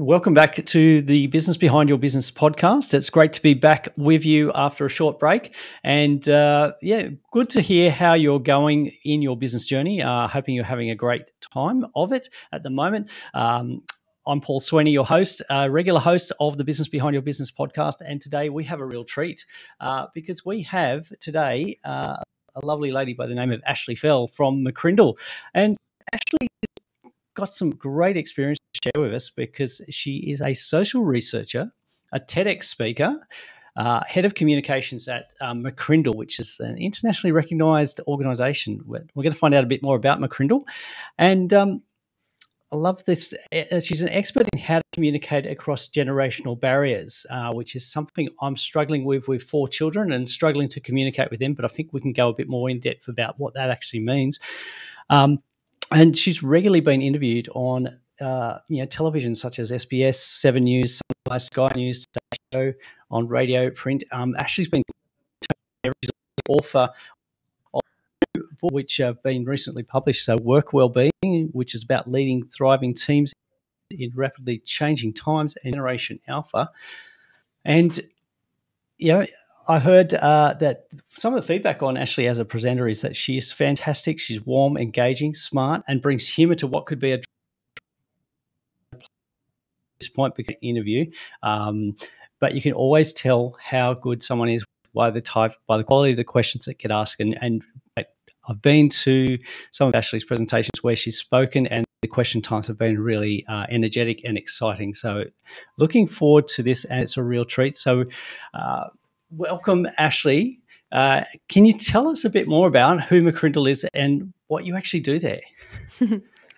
Welcome back to the Business Behind Your Business podcast. It's great to be back with you after a short break. And good to hear how you're going in your business journey. Hoping you're having a great time of it at the moment. I'm Paul Sweeney, your host, regular host of the Business Behind Your Business podcast. And today we have a real treat because we have today a lovely lady by the name of Ashley Fell from McCrindle. And Ashley got some great experience to share with us because she is a social researcher, a TEDx speaker, head of communications at McCrindle, which is an internationally recognized organization. We're going to find out a bit more about McCrindle. And I love this. She's an expert in how to communicate across generational barriers, which is something I'm struggling with 4 children and struggling to communicate with them. But I think we can go a bit more in depth about what that actually means. And she's regularly been interviewed on television such as SBS, 7 News, Sunrise, Sky News, Show, on radio, print. Ashley's been author of a book which have been recently published, so Work Wellbeing, which is about leading thriving teams in rapidly changing times, and Generation Alpha. And I heard that some of the feedback on Ashley as a presenter is that she is fantastic. She's warm, engaging, smart, and brings humour to what could be a point interview. But you can always tell how good someone is by the quality of the questions that get asked. And I've been to some of Ashley's presentations where she's spoken, and the question times have been really energetic and exciting. So looking forward to this, and it's a real treat. So welcome, Ashley. Can you tell us a bit more about who McCrindle is and what you actually do there?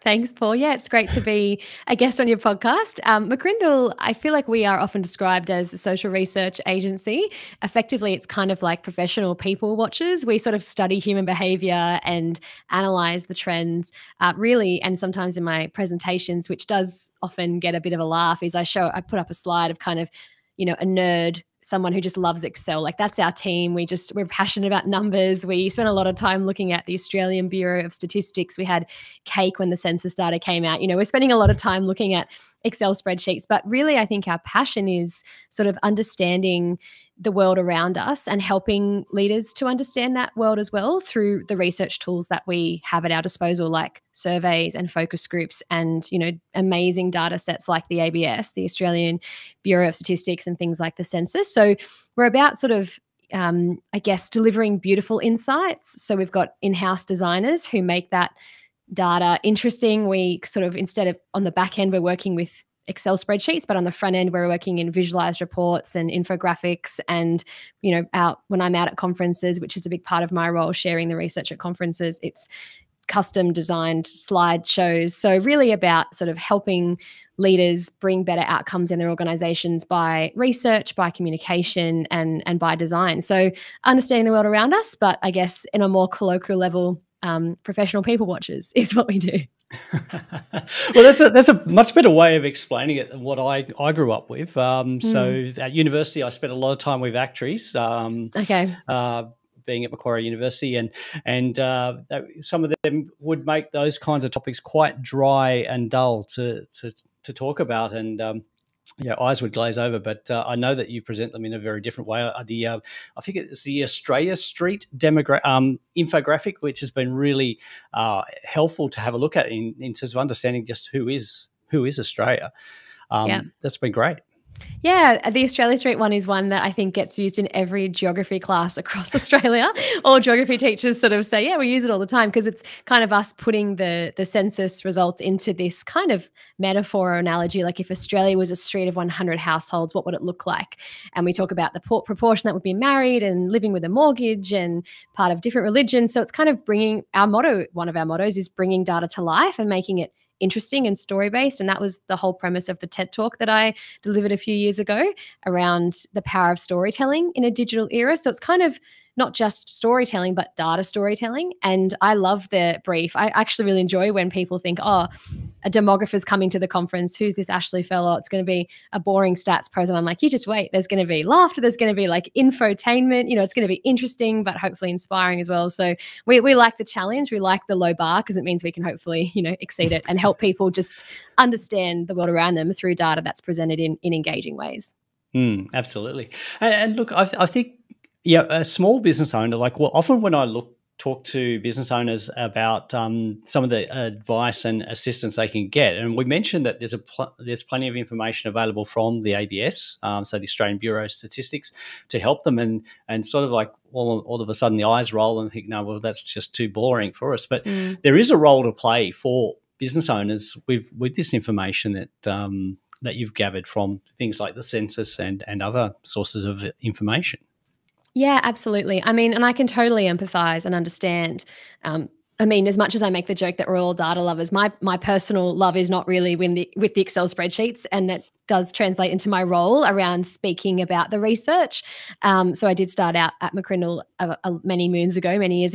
Thanks, Paul. Yeah, it's great to be a guest on your podcast. McCrindle, I feel like we are often described as a social research agency. Effectively, it's kind of like professional people watchers. We sort of study human behavior and analyze the trends really. And sometimes in my presentations, which does often get a bit of a laugh, is I put up a slide of kind of, a nerd, someone who just loves Excel. Like, that's our team. We're passionate about numbers. We spent a lot of time looking at the Australian Bureau of Statistics. We had cake when the census data came out. We're spending a lot of time looking at Excel spreadsheets. But really, I think our passion is sort of understanding the world around us and helping leaders to understand that world as well through the research tools that we have at our disposal, like surveys and focus groups and, amazing data sets like the ABS, the Australian Bureau of Statistics, and things like the census. So we're about sort of, delivering beautiful insights. So we've got in-house designers who make that data interesting. We sort of, instead of on the back end, we're working with Excel spreadsheets, but on the front end, we're working in visualized reports and infographics. And, when I'm out at conferences, which is a big part of my role, sharing the research at conferences, it's custom designed slideshows. So really about sort of helping leaders bring better outcomes in their organizations by research, by communication, and by design. So understanding the world around us, but I guess in a more colloquial level, professional people watchers is what we do. Well, that's a much better way of explaining it than what I grew up with. So at university, I spent a lot of time with actuaries. Being at Macquarie University, and some of them would make those kinds of topics quite dry and dull to talk about, and eyes would glaze over. But I know that you present them in a very different way. I think it's the Australia Street infographic, which has been really helpful to have a look at in terms of understanding just who is Australia. That's been great. Yeah, the Australia Street one is one that I think gets used in every geography class across Australia. All geography teachers sort of say, we use it all the time, because it's kind of us putting the census results into this kind of metaphor or analogy. Like, if Australia was a street of 100 households, what would it look like? And we talk about the proportion that would be married and living with a mortgage and part of different religions. So it's kind of bringing one of our mottos is bringing data to life and making it interesting and story-based. And that was the whole premise of the TED Talk that I delivered a few years ago around the power of storytelling in a digital era. So it's kind of not just storytelling, but data storytelling. And I love the brief. I actually really enjoy when people think, a demographer's coming to the conference. Who's this Ashley fellow? It's going to be a boring stats pros. And I'm like, you just wait. There's going to be laughter. There's going to be like infotainment. It's going to be interesting, but hopefully inspiring as well. So we like the challenge. We like the low bar because it means we can hopefully, exceed it and help people just understand the world around them through data that's presented in engaging ways. Absolutely. And look, I think, a small business owner, often when I talk to business owners about some of the advice and assistance they can get. And we mentioned that there's plenty of information available from the ABS, so the Australian Bureau of Statistics, to help them. And sort of like all of a sudden the eyes roll and think, no, well, that's just too boring for us. But there is a role to play for business owners with this information that you've gathered from things like the census and other sources of information. Yeah, absolutely. I mean, and I can totally empathize and understand. As much as I make the joke that we're all data lovers, my personal love is not really with the Excel spreadsheets, and it does translate into my role around speaking about the research. So I did start out at McCrindle many years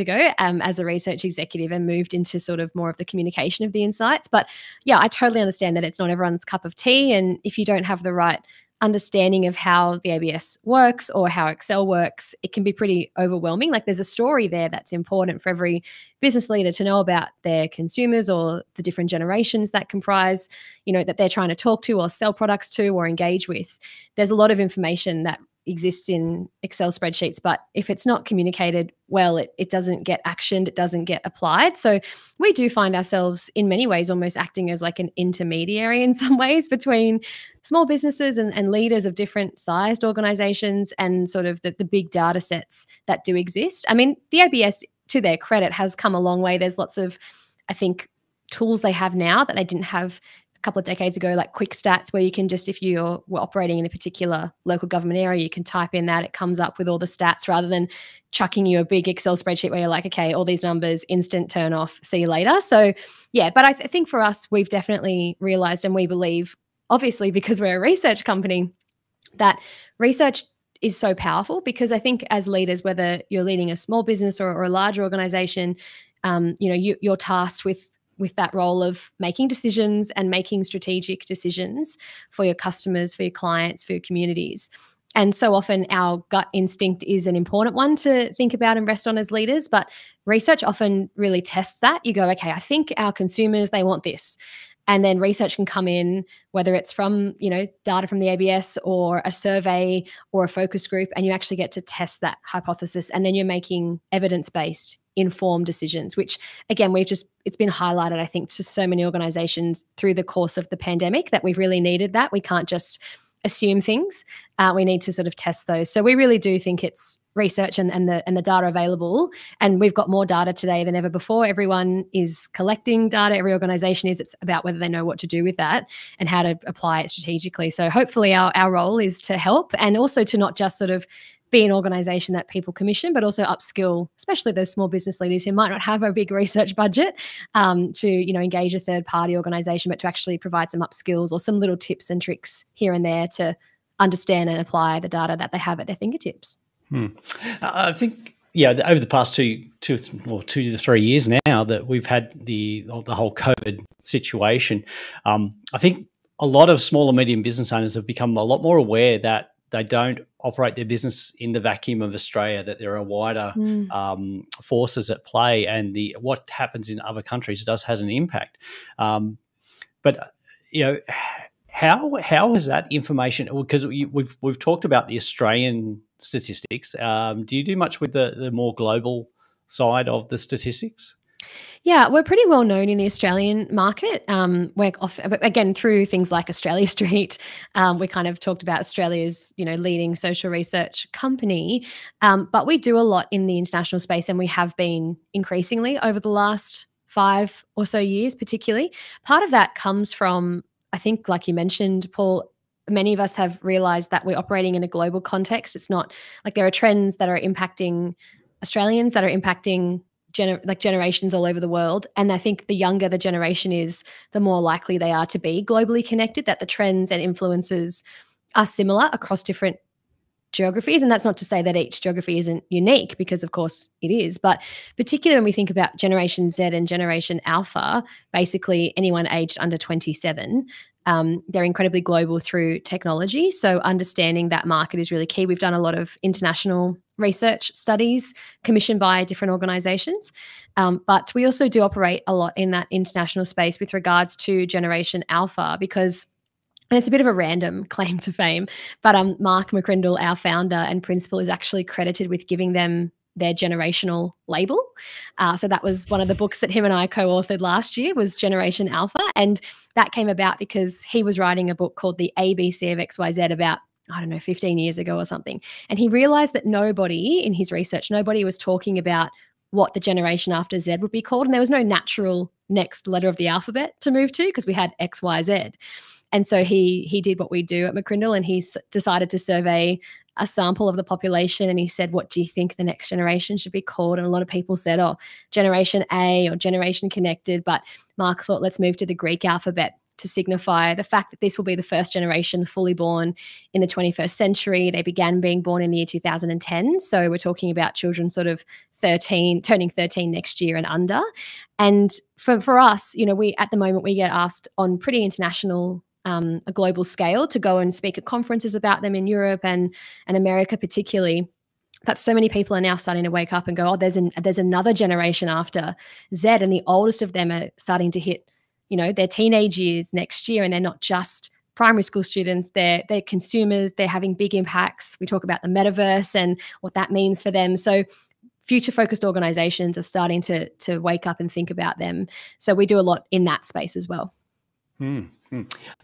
ago, as a research executive, and moved into sort of more of the communication of the insights. But yeah, I totally understand that it's not everyone's cup of tea, and if you don't have the right understanding of how the ABS works or how Excel works, it can be pretty overwhelming. Like there's a story there that's important for every business leader to know about their consumers or the different generations that comprise, that they're trying to talk to or sell products to or engage with. There's a lot of information that exists in Excel spreadsheets, but if it's not communicated well, it doesn't get actioned, it doesn't get applied. So we do find ourselves in many ways almost acting as like an intermediary in some ways between small businesses and leaders of different sized organizations and sort of the big data sets that do exist. I mean, the ABS, to their credit, has come a long way. There's lots of, I think, tools they have now that they didn't have a couple of decades ago, like quick stats, where you can just, if you're operating in a particular local government area, you can type in that, it comes up with all the stats rather than chucking you a big Excel spreadsheet where you're like, okay, all these numbers, instant turn off, see you later. So yeah, but I think for us, we've definitely realized, and we believe, obviously because we're a research company, that research is so powerful, because I think as leaders, whether you're leading a small business or a larger organization, you're tasked with that role of making decisions and making strategic decisions for your customers, for your clients, for your communities. And so often our gut instinct is an important one to think about and rest on as leaders, but research often really tests that. You go, okay, I think our consumers, they want this. And then research can come in, whether it's from, data from the ABS or a survey or a focus group, and you actually get to test that hypothesis. And then you're making evidence-based, informed decisions, which again, it's been highlighted, I think, to so many organizations through the course of the pandemic that we've really needed that. We can't just assume things. We need to sort of test those. So we really do think it's research and the data available. And we've got more data today than ever before. Everyone is collecting data. Every organization is. It's about whether they know what to do with that and how to apply it strategically. So hopefully our role is to help, and also to not just sort of be an organization that people commission, but also upskill, especially those small business leaders who might not have a big research budget, to engage a third party organization, but to actually provide some upskills or some little tips and tricks here and there to understand and apply the data that they have at their fingertips. I think, over the past 2 to 3 years now that we've had the whole COVID situation, I think a lot of small and medium business owners have become a lot more aware that they don't operate their business in the vacuum of Australia, that there are wider forces at play, and what happens in other countries does have an impact. But how is that information? Because we've talked about the Australian statistics. Do you do much with the more global side of the statistics? Yeah, we're pretty well known in the Australian market. We're again, through things like Australia Street. We kind of talked about Australia's, leading social research company. But we do a lot in the international space, and we have been increasingly over the last 5 or so years, particularly. Part of that comes from, I think, like you mentioned, Paul, many of us have realized that we're operating in a global context. It's not like there are trends that are impacting Australians, that are impacting generations all over the world. And I think the younger the generation is, the more likely they are to be globally connected, that the trends and influences are similar across different geographies. And that's not to say that each geography isn't unique, because of course it is. But particularly when we think about Generation Z and Generation Alpha, basically anyone aged under 27, they're incredibly global through technology. So understanding that market is really key. We've done a lot of international research studies commissioned by different organizations. But we also do operate a lot in that international space with regards to Generation Alpha, because, and it's a bit of a random claim to fame, but Mark McCrindle, our founder and principal, is actually credited with giving them their generational label. So that was one of the books that him and I co-authored last year, was Generation Alpha. And that came about because he was writing a book called The ABC of XYZ about, I don't know, 15 years ago or something. And he realized that nobody in his research, nobody was talking about what the generation after Z would be called. And there was no natural next letter of the alphabet to move to, because we had X, Y, Z. And so he did what we do at McCrindle, and he decided to survey a sample of the population, and he said, what do you think the next generation should be called? And a lot of people said, oh, Generation A or Generation Connected. But Mark thought, let's move to the Greek alphabet to signify the fact that this will be the first generation fully born in the 21st century. They began being born in the year 2010. So we're talking about children sort of 13, turning 13 next year and under. And for us, you know, we at the moment, we get asked on pretty international, a global scale, to go and speak at conferences about them in Europe and America particularly. But so many people are now starting to wake up and go, oh, there's another generation after Z, and the oldest of them are starting to hit, you know, their teenage years next year, and they're not just primary school students, they're consumers, they're having big impacts. We talk about the metaverse and what that means for them. So future-focused organizations are starting to wake up and think about them. So we do a lot in that space as well.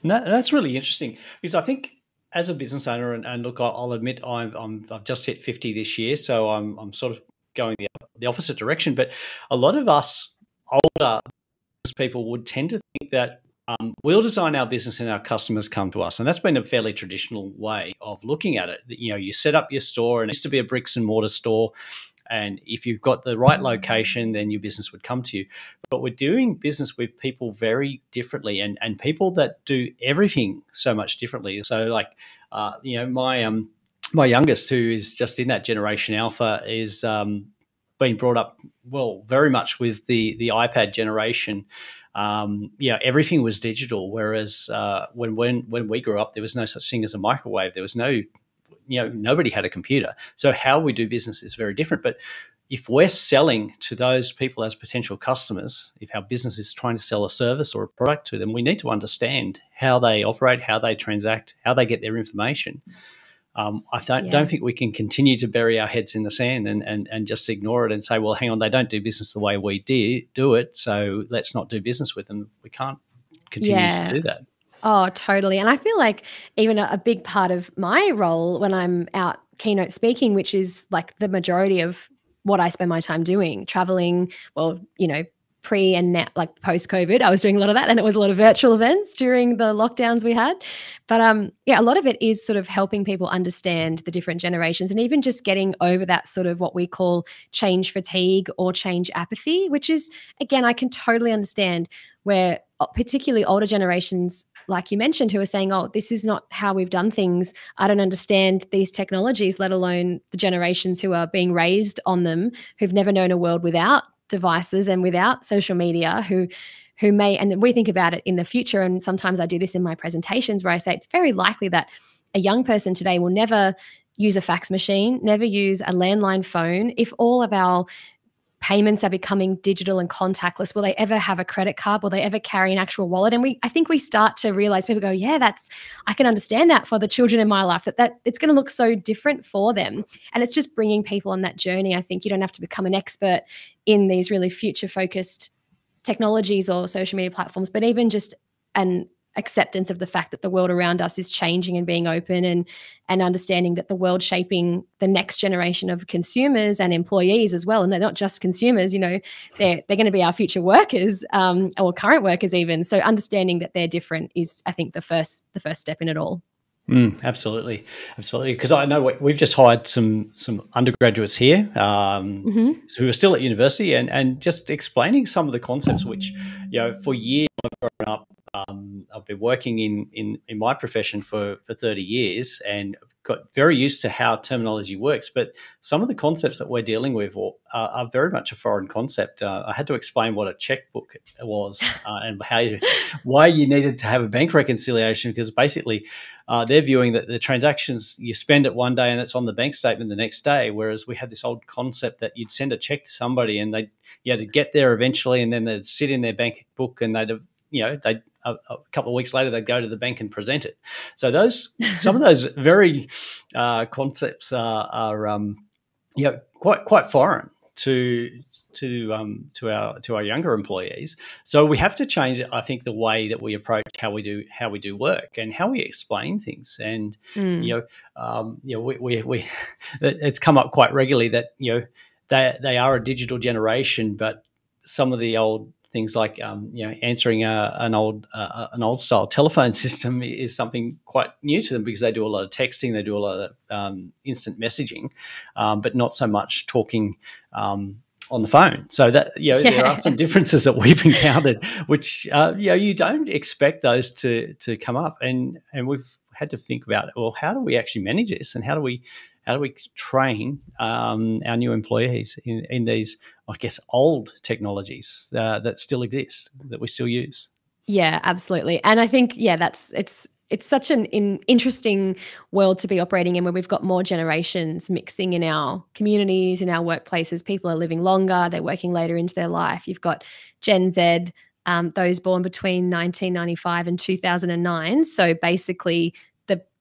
That's really interesting, because I think as a business owner, and look, I'll admit I've just hit 50 this year, so I'm sort of going the opposite direction. But a lot of us older people would tend to think that we'll design our business and our customers come to us, and that's been a fairly traditional way of looking at it. You know, you set up your store, and it used to be a bricks and mortar store. And if you've got the right location, then your business would come to you. But we're doing business with people very differently, and people that do everything so much differently. So like, you know, my youngest, who is just in that Generation Alpha, is being brought up, well, very much with the iPad generation. You know, everything was digital. Whereas when we grew up, there was no such thing as a microwave. There was no, you know, nobody had a computer. So how we do business is very different. But if we're selling to those people as potential customers, if our business is trying to sell a service or a product to them, we need to understand how they operate, how they transact, how they get their information. I don't think we can continue to bury our heads in the sand and just ignore it and say, well, hang on, they don't do business the way we do it, so let's not do business with them. We can't continue to do that. Oh, totally. And I feel like even a big part of my role when I'm out keynote speaking, which is like the majority of what I spend my time doing, traveling, well, you know, pre and now, like post-COVID, I was doing a lot of that, and it was a lot of virtual events during the lockdowns we had. But yeah, a lot of it is sort of helping people understand the different generations, and even just getting over that sort of what we call change fatigue or change apathy, which is, again, I can totally understand where particularly older generations, like you mentioned, who are saying, oh, this is not how we've done things. I don't understand these technologies, let alone the generations who are being raised on them, who've never known a world without devices and without social media, who may, and we think about it in the future. And sometimes I do this in my presentations where I say it's very likely that a young person today will never use a fax machine, never use a landline phone. If all of our payments are becoming digital and contactless, will they ever have a credit card? Will they ever carry an actual wallet? And I think we start to realize, people go, yeah, I can understand that for the children in my life, that it's going to look so different for them. And it's just bringing people on that journey. I think you don't have to become an expert in these really future focused technologies or social media platforms, but even just an acceptance of the fact that the world around us is changing and being open, and understanding that the world's shaping the next generation of consumers and employees as well. And they're not just consumers, you know, they're going to be our future workers, or current workers even. So understanding that they're different is, I think, the first step in it all. Absolutely. Because I know we've just hired some undergraduates here who are still at university, and just explaining some of the concepts which, you know, for years I've grown up. I've been working in my profession for 30 years, and got very used to how terminology works, but some of the concepts that we're dealing with are very much a foreign concept. I had to explain what a checkbook was and why you needed to have a bank reconciliation, because basically they're viewing that the transactions, you spend it one day and it's on the bank statement the next day, whereas we had this old concept that you'd send a check to somebody and you had to get there eventually, and then they'd sit in their bank book, and they'd a couple of weeks later they'd go to the bank and present it. So some of those very concepts are quite foreign to our younger employees. So we have to change, I think, the way that we approach how we do work and how we explain things. And we it's come up quite regularly that they are a digital generation, but some of the old things like answering an old style telephone system is something quite new to them, because they do a lot of texting, they do a lot of instant messaging, but not so much talking on the phone. So that there are some differences that we've encountered, which you don't expect those to come up, and we've had to think about, well, how do we actually manage this, and how do we train our new employees in these, I guess, old technologies that still exist, that we still use? Yeah, absolutely. And I think, it's such an interesting world to be operating in, where we've got more generations mixing in our communities, in our workplaces. People are living longer, they're working later into their life. You've got Gen Z, those born between 1995 and 2009. So basically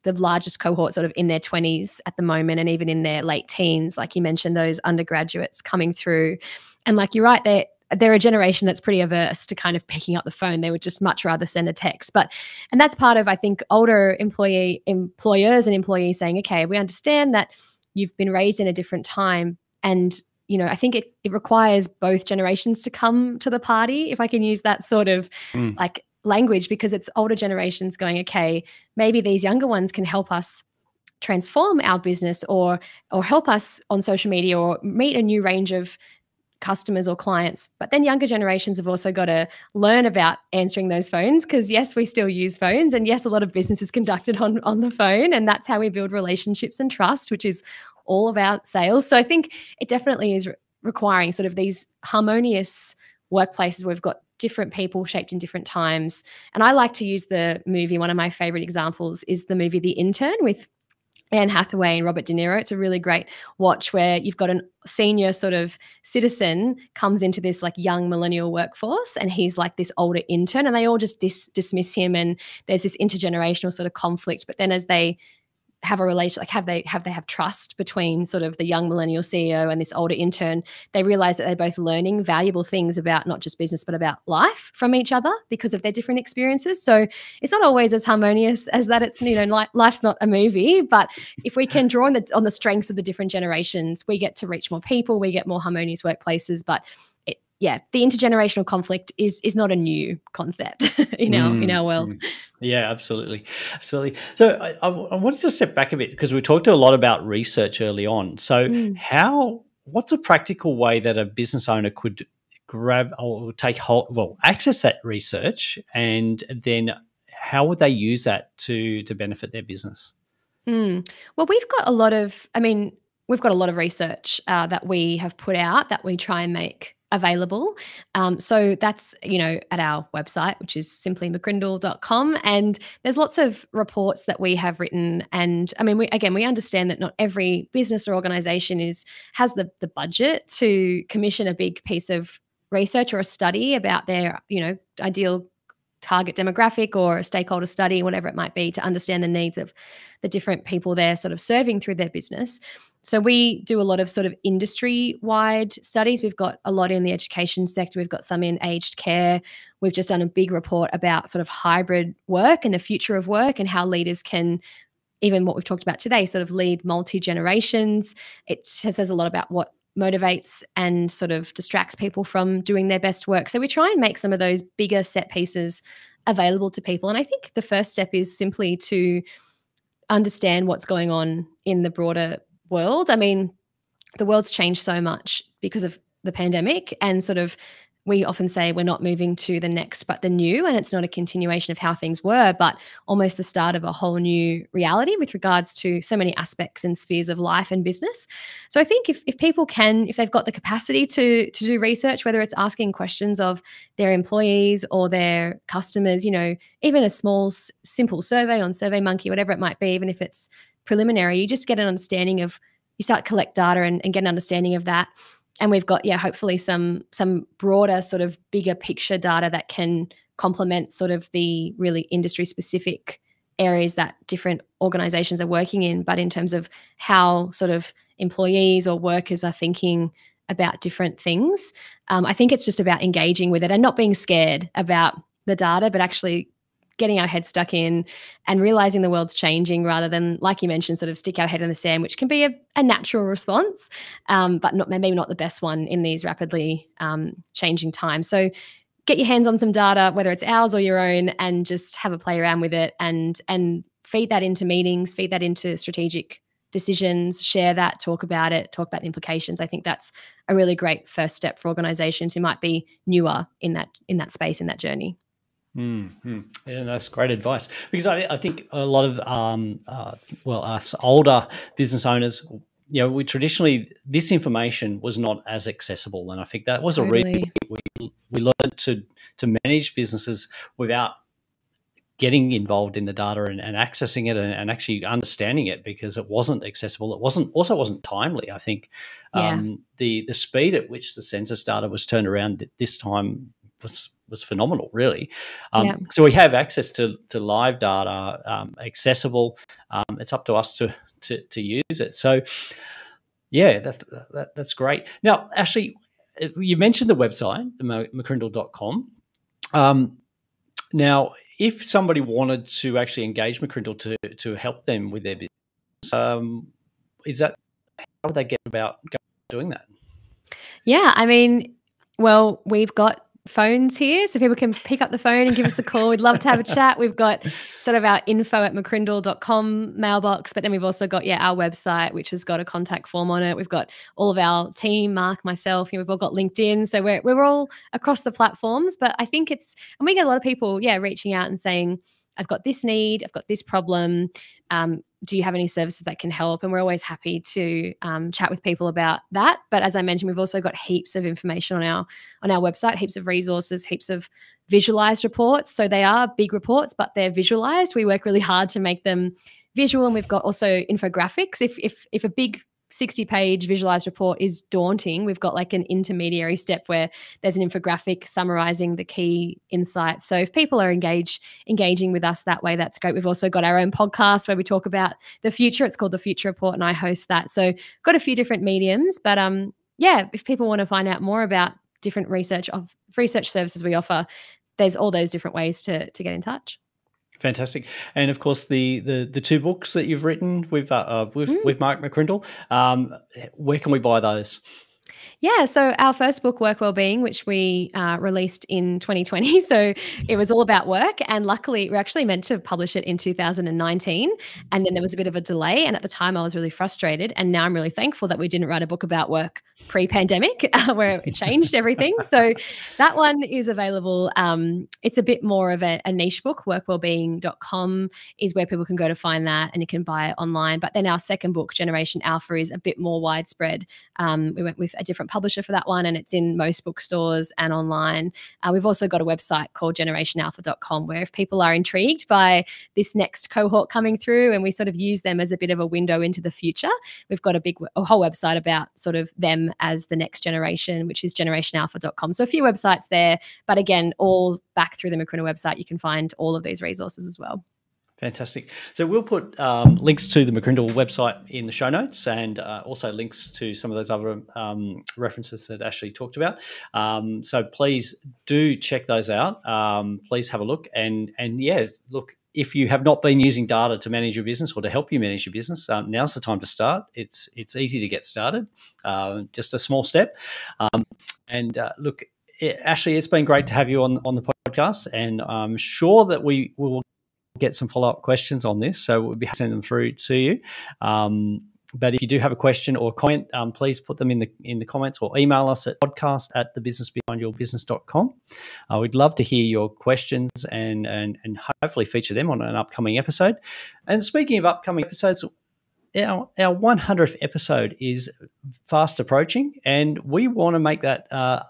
the largest cohort sort of in their 20s at the moment, and even in their late teens, like you mentioned, those undergraduates coming through. And like you're right, they're a generation that's pretty averse to kind of picking up the phone. They would just much rather send a text. And that's part of, I think, older employers and employees saying, okay, we understand that you've been raised in a different time. And, I think it requires both generations to come to the party, if I can use that sort of like language, because it's older generations going, okay, maybe these younger ones can help us transform our business or help us on social media or meet a new range of customers or clients. But then younger generations have also got to learn about answering those phones, because yes, we still use phones, and yes, a lot of business is conducted on the phone, and that's how we build relationships and trust, which is all about sales. So I think it definitely is requiring sort of these harmonious workplaces where we've got different people shaped in different times. And I like to use the movie, one of my favorite examples is the movie The Intern with Anne Hathaway and Robert De Niro. It's a really great watch, where you've got a senior sort of citizen comes into this like young millennial workforce, and he's like this older intern, and they all just dismiss him, and there's this intergenerational sort of conflict. But then as they have a relation, like they have trust between sort of the young millennial CEO and this older intern, they realize that they're both learning valuable things about not just business but about life from each other because of their different experiences. So it's not always as harmonious as that. It's life's not a movie, but if we can draw on the strengths of the different generations, we get to reach more people, we get more harmonious workplaces. But the intergenerational conflict is not a new concept in our world. Yeah, absolutely. So I wanted to step back a bit, because we talked a lot about research early on. So what's a practical way that a business owner could grab or access that research, and then how would they use that to benefit their business? Well, we've got a lot of research that we have put out that we try and make available. So that's, at our website, which is simply McCrindle.com. And there's lots of reports that we have written. And I mean, we understand that not every business or organization has the budget to commission a big piece of research or a study about their, ideal target demographic or a stakeholder study, whatever it might be, to understand the needs of the different people they're sort of serving through their business. So we do a lot of sort of industry-wide studies. We've got a lot in the education sector. We've got some in aged care. We've just done a big report about sort of hybrid work and the future of work, and how leaders can, even what we've talked about today, sort of lead multi-generations. It says a lot about what motivates and sort of distracts people from doing their best work. So we try and make some of those bigger set pieces available to people. And I think the first step is simply to understand what's going on in the broader world. I mean, the world's changed so much because of the pandemic, and sort of we often say we're not moving to the next but the new, and it's not a continuation of how things were, but almost the start of a whole new reality with regards to so many aspects and spheres of life and business. So I think if people can, if they've got the capacity to do research, whether it's asking questions of their employees or their customers, even a small simple survey on SurveyMonkey, whatever it might be, even if it's preliminary, you just get an understanding of, you start to collect data and get an understanding of that. And we've got, hopefully some broader sort of bigger picture data that can complement sort of the really industry specific areas that different organizations are working in. But in terms of how sort of employees or workers are thinking about different things, I think it's just about engaging with it and not being scared about the data, but actually getting our head stuck in and realizing the world's changing, rather than, like you mentioned, sort of stick our head in the sand, which can be a natural response, but maybe not the best one in these rapidly changing times. So get your hands on some data, whether it's ours or your own, and just have a play around with it and feed that into meetings, feed that into strategic decisions, share that, talk about it, talk about the implications. I think that's a really great first step for organizations who might be newer in that space, in that journey. Mm-hmm. Yeah, that's great advice, because I think a lot of us older business owners, we traditionally, this information was not as accessible, and I think that was Totally. a reason we learned to manage businesses without getting involved in the data and accessing it and actually understanding it, because it wasn't accessible. It wasn't timely. I think the speed at which the census data was turned around this time was phenomenal, really. So we have access to live data, accessible. It's up to us to use it. So yeah, that's great. Now, Ashley, you mentioned the website, McCrindle.com. Now, if somebody wanted to actually engage McCrindle to help them with their business, how would they get about doing that? Yeah, I mean, well, we've got phones here, so people can pick up the phone and give us a call. We'd love to have a chat. We've got sort of our info@mccrindle.com mailbox, but then we've also got our website, which has got a contact form on it. We've got all of our team, Mark, myself, we've all got LinkedIn, so we're all across the platforms. But I think and we get a lot of people reaching out and saying, I've got this need, I've got this problem, do you have any services that can help? And we're always happy to chat with people about that. But as I mentioned, we've also got heaps of information on our website, heaps of resources, heaps of visualized reports. So they are big reports, but they're visualized. We work really hard to make them visual, and we've got also infographics. If a big 60-page visualized report is daunting, we've got like an intermediary step where there's an infographic summarizing the key insights. So if people are engaging with us that way, that's great. We've also got our own podcast where we talk about the future. It's called The Future Report, and I host that. So got a few different mediums, but if people want to find out more about different research services we offer, there's all those different ways to get in touch. Fantastic. And of course, the two books that you've written with Mark McCrindle, where can we buy those? Yeah, so our first book, Work Wellbeing, which we released in 2020, so it was all about work, and luckily we actually meant to publish it in 2019, and then there was a bit of a delay, and at the time I was really frustrated, and now I'm really thankful that we didn't write a book about work pre-pandemic where it changed everything. So that one is available. It's a bit more of a niche book. Workwellbeing.com is where people can go to find that, and you can buy it online. But then our second book, Generation Alpha, is a bit more widespread. We went with a different publisher for that one, and it's in most bookstores and online. We've also got a website called generationalpha.com, where if people are intrigued by this next cohort coming through, and we sort of use them as a bit of a window into the future, we've got a whole website about sort of them as the next generation, which is generationalpha.com. So a few websites there, but again, all back through the McCrindle website, you can find all of these resources as well. Fantastic. So we'll put links to the McCrindle website in the show notes, and also links to some of those other references that Ashley talked about. So please do check those out. Please have a look. And look, if you have not been using data to manage your business or to help you manage your business, now's the time to start. It's easy to get started, just a small step. Look, Ashley, it's been great to have you on the podcast, and I'm sure that we will get some follow-up questions on this, so we'll be sending them through to you. But if you do have a question or comment, please put them in the comments or email us at podcast@thebusinessbeyondyourbusiness.com. We'd love to hear your questions and hopefully feature them on an upcoming episode. And speaking of upcoming episodes, our 100th episode is fast approaching, and we want to make that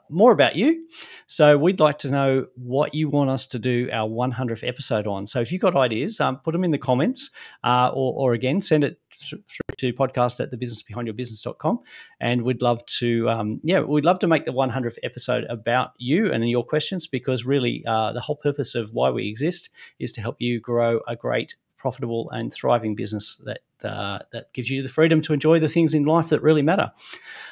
more about you. So we'd like to know what you want us to do our 100th episode on. So if you've got ideas, put them in the comments, or again, send it through to podcast@thebusinessbeyondyourbusiness.com. And we'd love to, we'd love to make the 100th episode about you and your questions, because really the whole purpose of why we exist is to help you grow a great, profitable and thriving business that gives you the freedom to enjoy the things in life that really matter.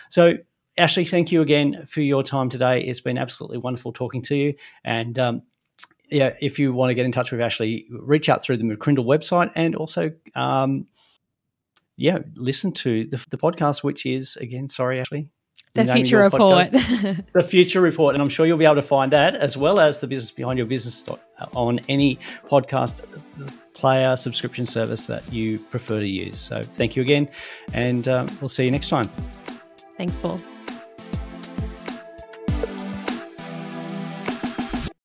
So, Ashley, thank you again for your time today. It's been absolutely wonderful talking to you. And if you want to get in touch with Ashley, reach out through the McCrindle website, and also listen to the podcast, which is, again, sorry, Ashley. The Future Report. The Future Report. And I'm sure you'll be able to find that, as well as the Business Behind Your Business, on any podcast player subscription service that you prefer to use. So thank you again, and we'll see you next time. Thanks, Paul.